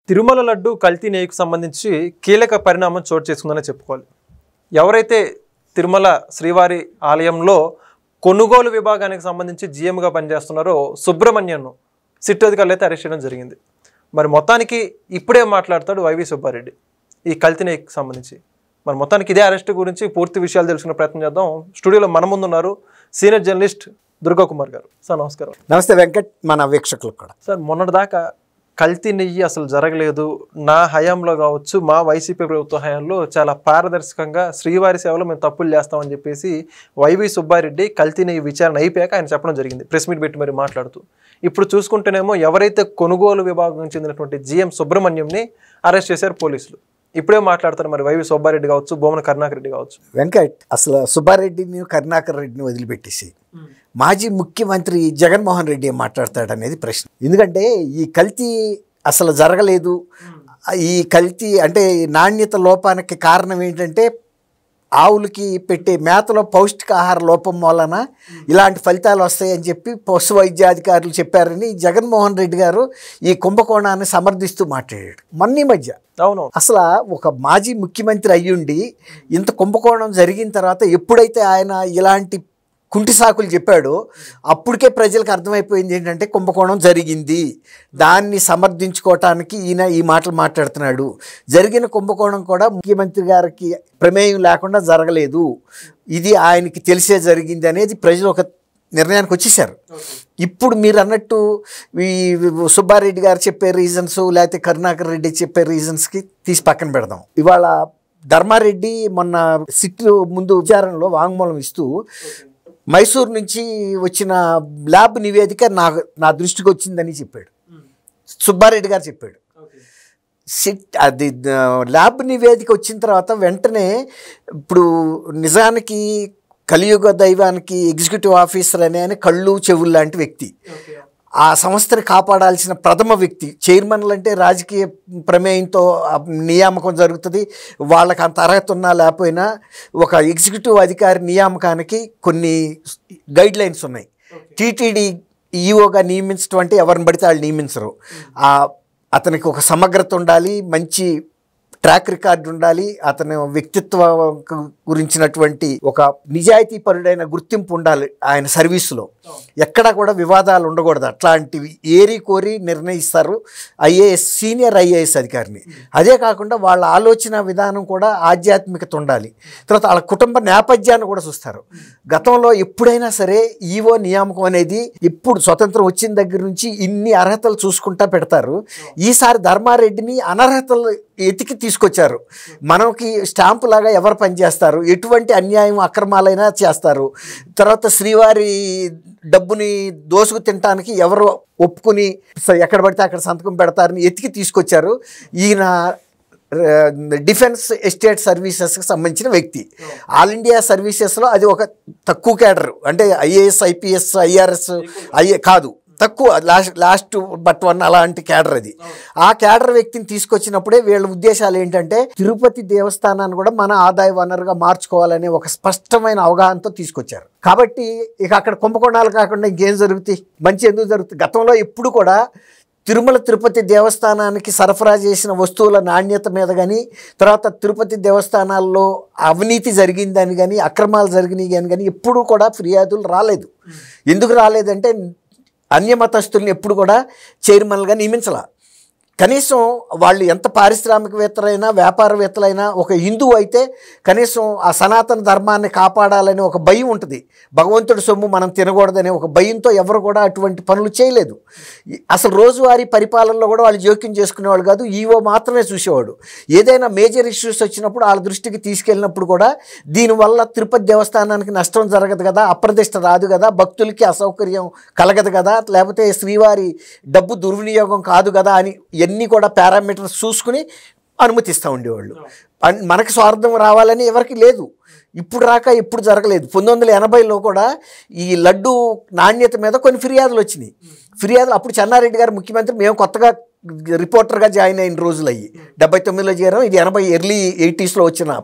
తిరుమల లడ్డు కల్తీ నెయ్యికి సంబంధించి కీలక పరిణామం చోటు చేసుకుందని చెప్పుకోవాలి. ఎవరైతే తిరుమల శ్రీవారి ఆలయంలో కొనుగోలు విభాగానికి సంబంధించి జీఎంగా పనిచేస్తున్నారో సుబ్రహ్మణ్యన్ను సిట్ అధికారులు అయితే అరెస్ట్ చేయడం జరిగింది. మరి మొత్తానికి ఇప్పుడే మాట్లాడతాడు వైవి సుబ్బారెడ్డి ఈ కల్తీ నెయ్యికి సంబంధించి. మరి మొత్తానికి ఇదే అరెస్ట్ గురించి పూర్తి విషయాలు తెలుసుకునే ప్రయత్నం చేద్దాం. స్టూడియోలో మన ముందున్నారు సీనియర్ జర్నలిస్ట్ దుర్గా కుమార్ గారు. సార్ నమస్కారం. నమస్తే వెంకట్, మన వీక్షకులకు కూడా. సార్ మొన్నటిదాకా కల్తీ నెయ్యి అసలు జరగలేదు, నా హయాంలో కావచ్చు, మా వైసీపీ ప్రభుత్వ హయాంలో చాలా పారదర్శకంగా శ్రీవారి సేవలో మేము తప్పులు చేస్తామని చెప్పేసి వైవి సుబ్బారెడ్డి కల్తీ నెయ్యి విచారణ అయిపోయాక ఆయన చెప్పడం జరిగింది, ప్రెస్ మీట్ పెట్టి మరి మాట్లాడుతూ. ఇప్పుడు చూసుకుంటేనేమో ఎవరైతే కొనుగోలు విభాగం చెందినటువంటి జిఎం సుబ్రహ్మణ్యంని అరెస్ట్ చేశారు పోలీసులు. ఇప్పుడే మాట్లాడతారు మరి వైవి సుబ్బారెడ్డి కావచ్చు, భూమన కరుణాకర్ రెడ్డి కావచ్చు. వెంకట్, అసలు సుబ్బారెడ్డిని కరుణాకర్ రెడ్డిని వదిలిపెట్టేసి మాజీ ముఖ్యమంత్రి జగన్మోహన్ రెడ్డి ఏం మాట్లాడతాడనేది ప్రశ్న. ఎందుకంటే ఈ కల్తీ అసలు జరగలేదు, ఈ కల్తీ అంటే నాణ్యత లోపానికి కారణం ఏంటంటే ఆవులకి పెట్టే మేతలో పౌష్టికాహార లోపం వలన ఇలాంటి ఫలితాలు వస్తాయని చెప్పి పశు వైద్యాధికారులు చెప్పారని జగన్మోహన్ రెడ్డి గారు ఈ కుంభకోణాన్ని సమర్థిస్తూ మాట్లాడాడు మొన్న మధ్య. అవును, అసలు ఒక మాజీ ముఖ్యమంత్రి అయ్యుండి ఇంత కుంభకోణం జరిగిన తర్వాత ఎప్పుడైతే ఆయన ఇలాంటి కుంటి సాకులు చెప్పాడో అప్పటికే ప్రజలకు అర్థమైపోయింది ఏంటంటే కుంభకోణం జరిగింది. దాన్ని సమర్థించుకోవటానికి ఈయన ఈ మాటలు మాట్లాడుతున్నాడు. జరిగిన కుంభకోణం కూడా ముఖ్యమంత్రి గారికి ప్రమేయం లేకుండా జరగలేదు, ఇది ఆయనకి తెలిసే జరిగింది అనేది ప్రజలు ఒక నిర్ణయానికి వచ్చేసారు. ఇప్పుడు మీరు అన్నట్టు ఈ సుబ్బారెడ్డి గారు చెప్పే రీజన్స్ లేకపోతే కరుణాకర్ రెడ్డి చెప్పే రీజన్స్కి తీసి పక్కన పెడదాం. ఇవాళ ధర్మారెడ్డి మొన్న సిట్ ముందు విచారణలో వాంగ్మూలం ఇస్తూ మైసూర్ నుంచి వచ్చిన ల్యాబ్ నివేదిక నా దృష్టికి వచ్చిందని చెప్పాడు. సుబ్బారెడ్డి గారు చెప్పాడు. అది ల్యాబ్ నివేదిక వచ్చిన తర్వాత వెంటనే ఇప్పుడు నిజానికి కలియుగ దైవానికి ఎగ్జిక్యూటివ్ ఆఫీసర్ అనే ఆయన కళ్ళు చెవులు లాంటి వ్యక్తి, ఆ సంస్థని కాపాడాల్సిన ప్రథమ వ్యక్తి. చైర్మన్లు అంటే రాజకీయ ప్రమేయంతో నియామకం జరుగుతుంది, వాళ్ళకి అంత అర్హత ఉన్నా లేకపోయినా ఒక ఎగ్జిక్యూటివ్ అధికారి నియామకానికి కొన్ని గైడ్ లైన్స్ ఉన్నాయి. టీటీడీ ఈఓగా నియమించడం అంటే ఎవరిని పడితే వాళ్ళు నియమించరు. అతనికి ఒక సమగ్రత ఉండాలి, మంచి ట్రాక్ రికార్డు ఉండాలి, అతని వ్యక్తిత్వ గురించినటువంటి ఒక నిజాయితీపరుడైన గుర్తింపు ఉండాలి ఆయన సర్వీసులో. ఎక్కడా కూడా వివాదాలు ఉండకూడదు. అట్లాంటివి ఏరి కోరి నిర్ణయిస్తారు ఐఏఎస్, సీనియర్ ఐఏఎస్ అధికారిని. అదే కాకుండా వాళ్ళ ఆలోచన విధానం కూడా ఆధ్యాత్మికత ఉండాలి. తర్వాత వాళ్ళ కుటుంబ నేపథ్యాన్ని కూడా చూస్తారు. గతంలో ఎప్పుడైనా సరే ఈవో నియామకం అనేది ఇప్పుడు స్వతంత్రం వచ్చిన దగ్గర నుంచి ఇన్ని అర్హతలు చూసుకుంటా పెడతారు. ఈసారి ధర్మారెడ్డిని అనర్హతలు ఎతికి తీసుకొచ్చారు. మనకి స్టాంపు లాగా ఎవరు పనిచేస్తారు, ఎటువంటి అన్యాయం అక్రమాలైనా చేస్తారు, తర్వాత శ్రీవారి డబ్బుని దోసుకు తినటానికి ఎవరు ఒప్పుకుని ఎక్కడ పడితే అక్కడ సంతకం పెడతారని ఎతికి తీసుకొచ్చారు. ఈయన డిఫెన్స్ ఎస్టేట్ సర్వీసెస్కి సంబంధించిన వ్యక్తి. ఆల్ ఇండియా సర్వీసెస్లో అది ఒక తక్కువ క్యాడర్, అంటే ఐఏఎస్, ఐపీఎస్, ఐఆర్ఎస్ కాదు, తక్కువ లాస్ట్ బట్ వన్ అలాంటి క్యాడర్ అది. ఆ క్యాడర్ వ్యక్తిని తీసుకొచ్చినప్పుడే వీళ్ళ ఉద్దేశాలు ఏంటంటే తిరుపతి దేవస్థానాన్ని కూడా మన ఆదాయ వనరుగా మార్చుకోవాలనే ఒక స్పష్టమైన అవగాహనతో తీసుకొచ్చారు. కాబట్టి ఇక అక్కడ కుంభకోణాలు కాకుండా ఇంకేం జరుగుతాయి, మంచి ఎందుకు జరుగుతుంది? గతంలో ఎప్పుడు కూడా తిరుమల తిరుపతి దేవస్థానానికి సరఫరా చేసిన వస్తువుల నాణ్యత మీద కానీ, తర్వాత తిరుపతి దేవస్థానాల్లో అవినీతి జరిగిందని కానీ, అక్రమాలు జరిగినాయి కానీ ఎప్పుడూ కూడా ఫిర్యాదులు రాలేదు. ఎందుకు రాలేదంటే అన్యమతస్తుల్ని ఎప్పుడు కూడా చైర్మన్లుగా నియమించాల. కనీసం వాళ్ళు ఎంత పారిశ్రామికవేత్తలైనా వ్యాపారవేత్తలైనా ఒక హిందువు అయితే కనీసం ఆ సనాతన ధర్మాన్ని కాపాడాలనే ఒక భయం ఉంటుంది. భగవంతుడి సొమ్ము మనం తినకూడదనే ఒక భయంతో ఎవరు కూడా అటువంటి పనులు చేయలేదు. అసలు రోజువారీ పరిపాలనలో కూడా వాళ్ళు జోక్యం చేసుకునేవాళ్ళు కాదు, ఈవో మాత్రమే చూసేవాడు. ఏదైనా మేజర్ ఇష్యూస్ వచ్చినప్పుడు వాళ్ళ దృష్టికి తీసుకెళ్ళినప్పుడు కూడా దీనివల్ల తిరుపతి దేవస్థానానికి నష్టం జరగదు కదా, అప్రదిష్ట రాదు కదా, భక్తులకి అసౌకర్యం కలగదు కదా, లేకపోతే శ్రీవారి డబ్బు దుర్వినియోగం కాదు కదా అని ఎన్ని కూడా పారామీటర్స్ చూసుకుని అనుమతిస్తూ ఉండేవాళ్ళు. మనకి స్వార్థం రావాలని ఎవరికి లేదు. ఇప్పుడు రాక ఇప్పుడు జరగలేదు. 1980లో కూడా ఈ లడ్డు నాణ్యత మీద కొన్ని ఫిర్యాదులు వచ్చినాయి. ఫిర్యాదులు అప్పుడు చెన్నారెడ్డి గారు ముఖ్యమంత్రి, మేము కొత్తగా రిపోర్టర్గా జాయిన్ అయిన రోజులు అయ్యి 79లో చేరాం, ఇది 80 ఎర్లీ 80స్లో వచ్చిన.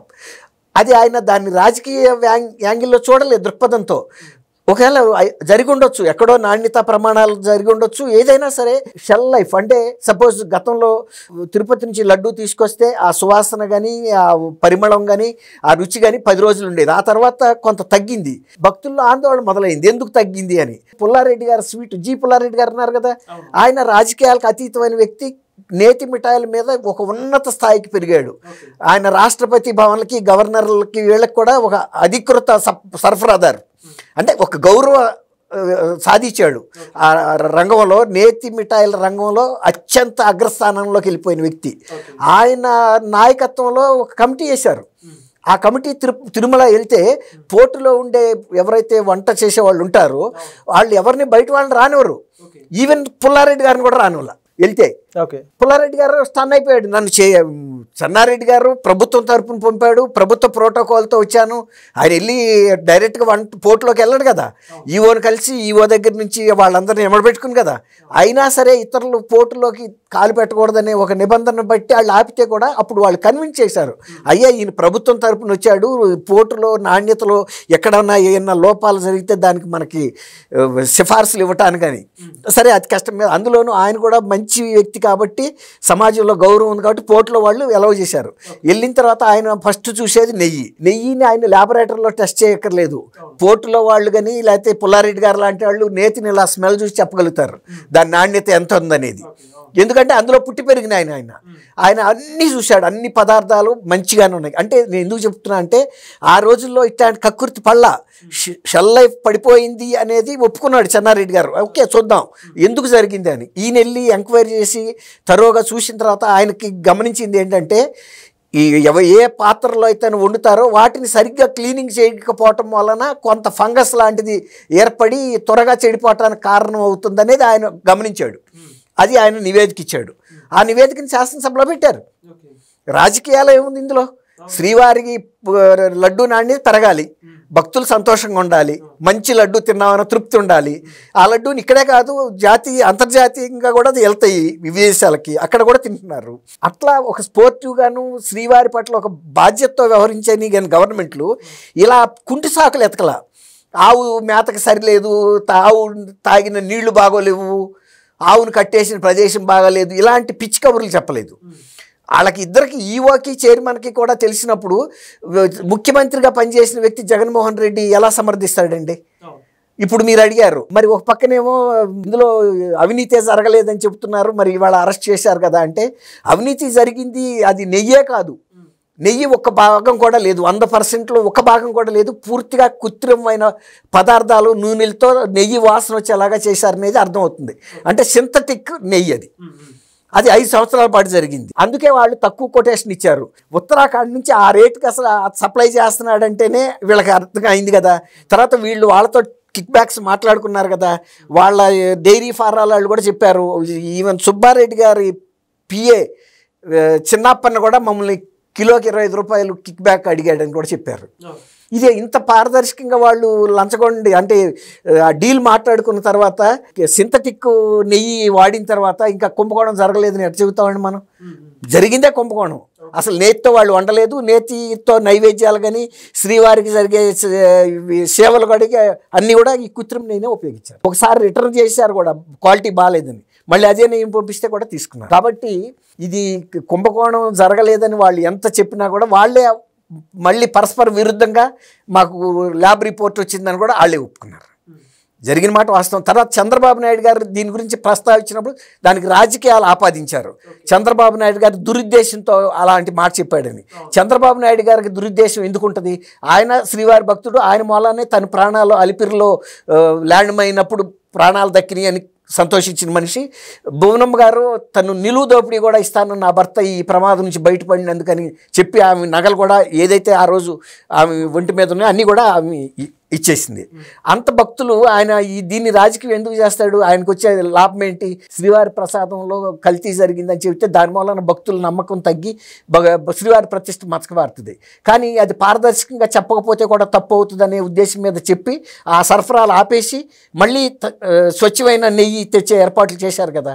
అది ఆయన దాన్ని రాజకీయ యాంగిల్లో చూడలేదు దృక్పథంతో. ఒకవేళ జరిగి ఉండొచ్చు, ఎక్కడో నాణ్యత ప్రమాణాలు జరిగి ఉండొచ్చు, ఏదైనా సరే షెల్ లైఫ్ అంటే సపోజ్ గతంలో తిరుపతి నుంచి లడ్డు తీసుకొస్తే ఆ సువాసన కానీ ఆ పరిమళం కానీ ఆ రుచి కానీ 10 రోజులు ఉండేది. ఆ తర్వాత కొంత తగ్గింది, భక్తుల్లో ఆందోళన మొదలైంది ఎందుకు తగ్గింది అని. పుల్లారెడ్డి గారు జి పుల్లారెడ్డి గారు ఉన్నారు కదా, ఆయన రాజకీయాలకు అతీతమైన వ్యక్తి, నేతి మిఠాయిల మీద ఒక ఉన్నత స్థాయికి పెరిగాడు. ఆయన రాష్ట్రపతి భవన్లకి గవర్నర్లకి వీళ్ళకి కూడా ఒక అధికృత సరఫరాదారు, అంటే ఒక గౌరవ సాధించాడు. ఆ రంగంలో నేతి మిఠాయిల రంగంలో అత్యంత అగ్రస్థానంలోకి వెళ్ళిపోయిన వ్యక్తి. ఆయన నాయకత్వంలో ఒక కమిటీ వేశారు. ఆ కమిటీ తిరుమల వెళ్తే పోర్టులో ఉండే ఎవరైతే వంట చేసే వాళ్ళు ఉంటారో వాళ్ళు ఎవరిని బయట వాళ్ళని రానివ్వరు, ఈవెన్ పుల్లారెడ్డి గారిని కూడా రానివ్వాల. వెళ్తే పుల్లారెడ్డి గారు స్టన్ అయిపోయాడు, నన్ను చెన్నారెడ్డి గారు ప్రభుత్వం తరపున పంపాడు, ప్రభుత్వ ప్రోటోకాల్తో వచ్చాను. ఆయన వెళ్ళి డైరెక్ట్గా పోర్టులోకి వెళ్ళాడు కదా, ఈవోని కలిసి ఈవో దగ్గర నుంచి వాళ్ళందరినీ ఎమడబెట్టుకుని కదా. అయినా సరే ఇతరులు పోర్టులోకి కాలు పెట్టకూడదనే ఒక నిబంధన బట్టి వాళ్ళు ఆపితే కూడా అప్పుడు వాళ్ళు కన్విన్స్ చేశారు, అయ్యా ఈయన ప్రభుత్వం తరపున వచ్చాడు, పోర్టులో నాణ్యతలో ఎక్కడన్నా ఏమన్నా లోపాలు జరిగితే దానికి మనకి సిఫార్సులు ఇవ్వటానికని. సరే అతి కష్టం మీద, అందులోనూ ఆయన కూడా మంచి వ్యక్తి కాబట్టి సమాజంలో గౌరవం ఉంది కాబట్టి పోర్టులో వాళ్ళు ఎలవ్ చేశారు. వెళ్ళిన తర్వాత ఆయన ఫస్ట్ చూసేది నెయ్యిని ఆయన ల్యాబొరేటరీలో టెస్ట్ చేయక్కర్లేదు, పోర్టులో వాళ్ళు కానీ లేకపోతే పుల్లారెడ్డి గారు లాంటి వాళ్ళు నేతిని ఇలా స్మెల్ చూసి చెప్పగలుగుతారు దాని నాణ్యత ఎంత ఉందనేది. ఎందుకంటే అందులో పుట్టి పెరిగిన ఆయన అన్నీ చూశాడు, అన్ని పదార్థాలు మంచిగానే ఉన్నాయి. అంటే నేను ఎందుకు చెప్తున్నా అంటే ఆ రోజుల్లో ఇట్లాంటి కక్కుర్తి పళ్ళ షెల్ లైఫ్ పడిపోయింది అనేది ఒప్పుకున్నాడు చెన్నారెడ్డి గారు. ఓకే చూద్దాం ఎందుకు జరిగింది అని. ఈయన వెళ్ళి ఎంక్వైరీ చేసి తరోగా చూసిన తర్వాత ఆయనకి గమనించింది ఏంటంటే ఏ పాత్రలో అయితే వండుతారో వాటిని సరిగ్గా క్లీనింగ్ చేయకపోవటం వలన కొంత ఫంగస్ లాంటిది ఏర్పడి త్వరగా చెడిపోవటానికి కారణం అవుతుందనేది ఆయన గమనించాడు. అది ఆయన నివేదిక ఇచ్చాడు. ఆ నివేదికని శాసనసభలో పెట్టారు. రాజకీయాలు ఏముంది ఇందులో, శ్రీవారికి లడ్డు నాణ్యత పెరగాలి, భక్తులు సంతోషంగా ఉండాలి, మంచి లడ్డు తిన్నామన్న తృప్తి ఉండాలి. ఆ లడ్డూని ఇక్కడే కాదు అంతర్జాతీయంగా కూడా అది వెళ్తాయి విదేశాలకి, అక్కడ కూడా తింటున్నారు. అట్లా ఒక స్పోర్టివ్గాను శ్రీవారి పట్ల ఒక బాధ్యతతో వ్యవహరించని కానీ గవర్నమెంట్లు ఇలా కుంటి సాకులు ఎతకల. ఆవు మేతకు సరిలేదు, ఆవు తాగిన నీళ్లు బాగోలేవు, ఆవును కట్టేసిన ప్రదేశం బాగాలేదు, ఇలాంటి పిచ్చి కబుర్లు చెప్పలేదు. వాళ్ళకి ఇద్దరికి ఈవోకి చైర్మన్కి కూడా తెలిసినప్పుడు ముఖ్యమంత్రిగా పనిచేసిన వ్యక్తి జగన్మోహన్ రెడ్డి ఎలా సమర్థిస్తాడండి? ఇప్పుడు మీరు అడిగారు, మరి ఒక పక్కనేమో ఇందులో అవినీతి జరగలేదని చెప్తున్నారు, మరి ఇవాళ అరెస్ట్ చేశారు కదా అంటే, అవినీతి జరిగింది అది నెయ్యే కాదు, నెయ్యి ఒక్క భాగం కూడా లేదు, 100%లో ఒక భాగం కూడా లేదు, పూర్తిగా కృత్రిమమైన పదార్థాలు నూనెలతో నెయ్యి వాసన వచ్చేలాగా చేశారనేది అర్థమవుతుంది. అంటే సింథటిక్ నెయ్యి అది 5 సంవత్సరాల పాటు జరిగింది. అందుకే వాళ్ళు తక్కువ కొటేషన్ ఇచ్చారు. ఉత్తరాఖండ్ నుంచి ఆ రేటుకి అసలు సప్లై చేస్తున్నాడంటేనే వీళ్ళకి అర్థం అయింది కదా. తర్వాత వీళ్ళు వాళ్ళతో కిక్ బ్యాక్స్ మాట్లాడుకున్నారు కదా, వాళ్ళ డైరీ ఫారాల వాళ్ళు కూడా చెప్పారు. ఈవెన్ సుబ్బారెడ్డి గారి పిఏ చిన్నప్పన్న కూడా మమ్మల్ని కిలోకి 25 రూపాయలు కిక్ బ్యాక్ అడిగాడని కూడా చెప్పారు. ఇదే ఇంత పారదర్శకంగా వాళ్ళు లంచగొండి అంటే డీల్ మాట్లాడుకున్న తర్వాత సింథటిక్ నెయ్యి వాడిన తర్వాత ఇంకా కుంభకోణం జరగలేదని ఎట్లా చెబుతామండి మనం? జరిగిందే కుంభకోణం. అసలు నేతితో వాళ్ళు వండలేదు, నేతితో నైవేద్యాలు కానీ శ్రీవారికి జరిగే సేవలు కూడా అన్నీ కూడా ఈ కృత్రిమ నెయ్యినే ఉపయోగించారు. ఒకసారి రిటర్న్ చేశారు కూడా, క్వాలిటీ బాగాలేదని, మళ్ళీ అదే నెయ్యి పంపిస్తే కూడా తీసుకున్నారు. కాబట్టి ఇది కుంభకోణం జరగలేదని వాళ్ళు ఎంత చెప్పినా కూడా వాళ్ళే మళ్ళీ పరస్పర విరుద్ధంగా మాకు ల్యాబ్ రిపోర్ట్ వచ్చిందని కూడా వాళ్ళే ఒప్పుకున్నారు. జరిగిన మాట వాస్తవం. తర్వాత చంద్రబాబు నాయుడు గారు దీని గురించి ప్రస్తావించినప్పుడు దానికి రాజకీయాలు ఆపాదించారు. చంద్రబాబు నాయుడు గారు దురుద్దేశంతో అలాంటి మాట చెప్పాడని. చంద్రబాబు నాయుడు గారికి దురుద్దేశం ఎందుకుంటుంది? ఆయన శ్రీవారి భక్తుడు, ఆయన మూలానే తన ప్రాణాలు అలిపిరిలో ల్యాండ్ అయినప్పుడు ప్రాణాలు దక్కినాయి అని సంతోషించిన మనిషి. భువనమ్మ గారు తను నిలువు దోపిడీ కూడా ఇస్తాను నా భర్త ఈ ప్రమాదం నుంచి బయటపడినందుకని చెప్పి ఆమె నగలు కూడా ఏదైతే ఆ రోజు ఆమె ఒంటి మీద ఉన్నాయో అన్నీ కూడా ఆమె ఇచ్చేసింది. అంత భక్తులు ఆయన దీన్ని రాజకీయం ఎందుకు చేస్తాడు? ఆయనకు వచ్చే లాభం ఏంటి? శ్రీవారి ప్రసాదంలో కల్తీ జరిగిందని చెబితే దాని మూలన భక్తుల నమ్మకం తగ్గి శ్రీవారి ప్రతిష్ఠ మచ్చకబారుతుంది. కానీ అది పారదర్శకంగా చెప్పకపోతే కూడా తప్పు అవుతుందనే ఉద్దేశం మీద చెప్పి ఆ సరఫరాలు ఆపేసి మళ్ళీ స్వచ్ఛమైన నెయ్యి తెచ్చే ఏర్పాట్లు చేశారు కదా.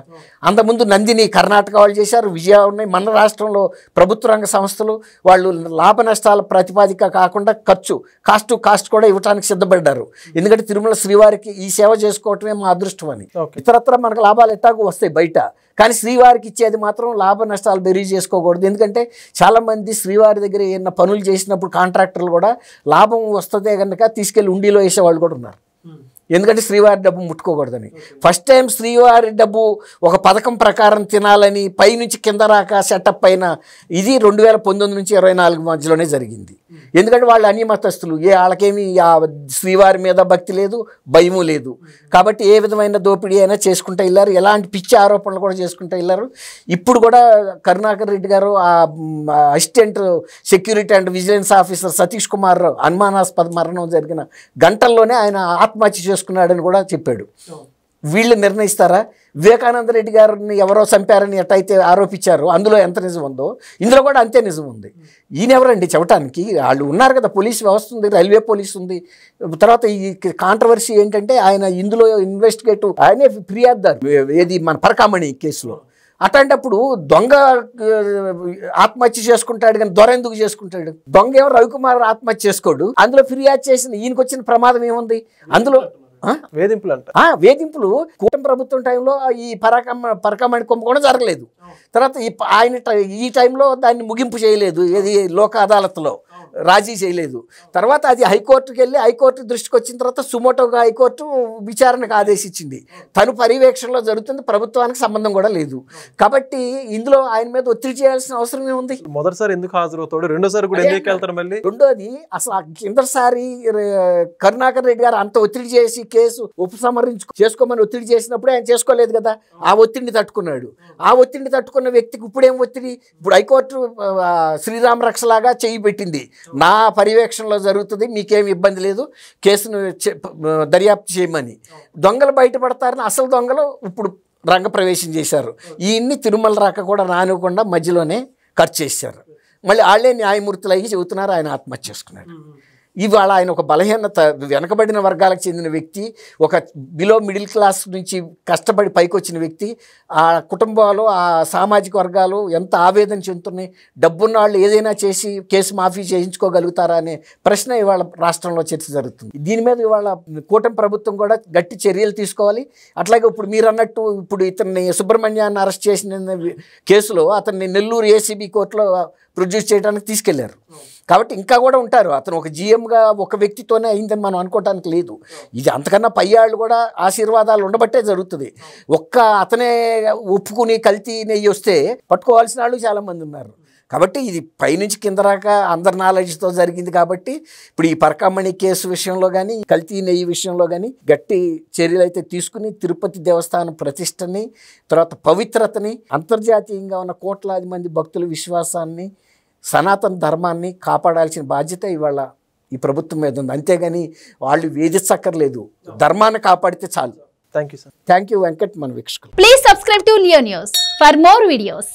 అంతకుముందు నందిని కర్ణాటక వాళ్ళు చేశారు, విజయ ఉన్నాయి. మన రాష్ట్రంలో ప్రభుత్వ రంగ సంస్థలు వాళ్ళు లాభ నష్టాల ప్రతిపాదిక కాకుండా కాస్ట్ కూడా ఇవ్వటానికి చేయడానికి సిద్ధపడ్డారు. ఎందుకంటే తిరుమల శ్రీవారికి ఈ సేవ చేసుకోవటమే మా అదృష్టం అని. ఇతరత్ర మనకు లాభాలు ఎట్టాగూ వస్తాయి బయట, కానీ శ్రీవారికి ఇచ్చేది మాత్రం లాభ నష్టాలు బెరీ చేసుకోకూడదు. ఎందుకంటే చాలామంది శ్రీవారి దగ్గర ఏమైనా పనులు చేసినప్పుడు కాంట్రాక్టర్లు కూడా లాభం వస్తుందే కనుక తీసుకెళ్ళి ఉండిలో వేసేవాళ్ళు కూడా ఉన్నారు. ఎందుకంటే శ్రీవారి డబ్బు ముట్టుకోకూడదని. ఫస్ట్ టైం శ్రీవారి డబ్బు ఒక పథకం ప్రకారం తినాలని పైనుంచి కింద రాక సెటప్ అయిన ఇది 2019 నుంచి 24 మధ్యలోనే జరిగింది. ఎందుకంటే వాళ్ళు అన్యమతస్తులు, వాళ్ళకేమి శ్రీవారి మీద భక్తి లేదు, భయము లేదు. కాబట్టి ఏ విధమైన దోపిడీ అయినా చేసుకుంటూ వెళ్ళారు, ఎలాంటి పిచ్చి ఆరోపణలు కూడా చేసుకుంటూ వెళ్ళారు. ఇప్పుడు కూడా కరుణాకర్ రెడ్డి గారు ఆ assistant security and vigilance officer Satish Kumar అనుమానాస్పద మరణం జరిగిన గంటల్లోనే ఆయన ఆత్మహత్య చేసుకున్నాడని కూడా చెప్పాడు. వీళ్ళు నిర్ణయిస్తారా? వివేకానంద రెడ్డి గారిని ఎవరో చంపారని ఎట్టయితే ఆరోపించారో అందులో ఎంత నిజం ఉందో ఇందులో కూడా అంతే నిజం ఉంది. ఈయన ఎవరండి చెప్పడానికి? వాళ్ళు ఉన్నారు కదా, పోలీస్ వ్యవస్థ ఉంది, రైల్వే పోలీస్ ఉంది. తర్వాత ఈ కాంట్రవర్సీ ఏంటంటే ఆయన ఇందులో ఇన్వెస్టిగేట్ ఆయనే ఫిర్యాదుదారు, ఏది మన పరకామణి కేసులో. అట్లాంటప్పుడు దొంగ ఆత్మహత్య చేసుకుంటాడు కానీ దొర ఎందుకు చేసుకుంటాడు? దొంగ ఏమో రవికుమార్ ఆత్మహత్య చేసుకోడు, అందులో ఫిర్యాదు చేసిన ఈయనకు వచ్చిన ప్రమాదం ఏముంది అందులో? వేధింపులు కూటమి ప్రభుత్వం టైంలో ఈ పరకామణి కుంభకోణం జరగలేదు. తర్వాత ఈ టైంలో దాన్ని ముగింపు చేయలేదు, ఏది లోక్ అదాలత్లో రాజీ చేయలేదు. తర్వాత అది హైకోర్టుకి వెళ్ళి హైకోర్టు దృష్టికి వచ్చిన తర్వాత సుమోటోగా హైకోర్టు విచారణకు ఆదేశించింది. తను పర్యవేక్షణలో జరుగుతుంది, ప్రభుత్వానికి సంబంధం కూడా లేదు. కాబట్టి ఇందులో ఆయన మీద ఒత్తిడి చేయాల్సిన అవసరం ఏముంది? మొదటిసారి ఎందుకు హాజరవుతాడు, రెండోసారి కూడా ఎందుకు వెళ్తారు మళ్ళీ? రెండోది అసలు కిందసారి కరుణాకర్ రెడ్డి గారు అంత ఒత్తిడి చేసి కేసు చేసుకోమని ఒత్తిడి చేసినప్పుడు ఆయన చేసుకోలేదు కదా, ఆ ఒత్తిడిని తట్టుకున్నాడు. ఆ ఒత్తిడిని తట్టుకున్న వ్యక్తికి ఇప్పుడేం ఒత్తిడి? ఇప్పుడు హైకోర్టు శ్రీరామ రక్షలాగా చేయి పెట్టింది, నా పర్యవేక్షణలో జరుగుతుంది, మీకేం ఇబ్బంది లేదు, కేసును దర్యాప్తు చేయమని. దొంగలు బయటపడతారని అసలు దొంగలు ఇప్పుడు రంగప్రవేశం చేశారు. ఈయన్ని తిరుమల రాక కూడా రానివ్వకుండా మధ్యలోనే ఖర్చు చేశారు. మళ్ళీ వాళ్ళే న్యాయమూర్తులు అయ్యి చెబుతున్నారు ఆయన ఆత్మహత్య చేసుకున్నాడు. ఇవాళ ఆయన ఒక బలహీనత, వెనకబడిన వర్గాలకు చెందిన వ్యక్తి, ఒక బిలో మిడిల్ క్లాస్ నుంచి కష్టపడి పైకి వచ్చిన వ్యక్తి. ఆ కుటుంబాలు, ఆ సామాజిక వర్గాలు ఎంత ఆవేదన చెందుతున్నాయి. డబ్బున్న వాళ్ళు ఏదైనా చేసి కేసు మాఫీ చేయించుకోగలుగుతారా అనే ప్రశ్న ఇవాళ రాష్ట్రంలో చర్చ జరుగుతుంది. దీని మీద ఇవాళ కూటమి ప్రభుత్వం కూడా గట్టి చర్యలు తీసుకోవాలి. అట్లాగే ఇప్పుడు మీరు అన్నట్టు ఇప్పుడు ఇతన్ని సుబ్రహ్మణ్యాన్ని అరెస్ట్ చేసిన కేసులో అతన్ని నెల్లూరు ఏసీబీ కోర్టులో ప్రొడ్యూస్ చేయడానికి తీసుకెళ్లారు. కాబట్టి ఇంకా కూడా ఉంటారు. అతను ఒక జీఎంగా ఒక వ్యక్తితోనే అయిందని మనం అనుకోవటానికి లేదు. ఇది అంతకన్నా పై వాళ్ళు కూడా ఆశీర్వాదాలు ఉండబట్టే జరుగుతుంది. అతనే ఒప్పుకుని కల్తీ నెయ్యి వస్తే పట్టుకోవాల్సిన వాళ్ళు చాలామంది ఉన్నారు. కాబట్టి ఇది పైనుంచి కింద రాక అందరి నాలెడ్జ్తో జరిగింది. కాబట్టి ఇప్పుడు ఈ పరకామణి కేసు విషయంలో కానీ, కల్తీ నెయ్యి విషయంలో కానీ గట్టి చర్యలు అయితే తీసుకుని తిరుపతి దేవస్థానం ప్రతిష్టని, తర్వాత పవిత్రతని, అంతర్జాతీయంగా ఉన్న కోట్లాది మంది భక్తుల విశ్వాసాన్ని, సనాతన ధర్మాన్ని కాపాడాల్సిన బాధ్యత ఇవాళ ఈ ప్రభుత్వం మీద ఉంది. అంతేగాని వాళ్ళు వేధించక్కర్లేదు, ధర్మాన్ని కాపాడితే చాలు. Thank you sir. Thank you Venkat, మన వీక్షకులు. Please subscribe to Leo News for more videos.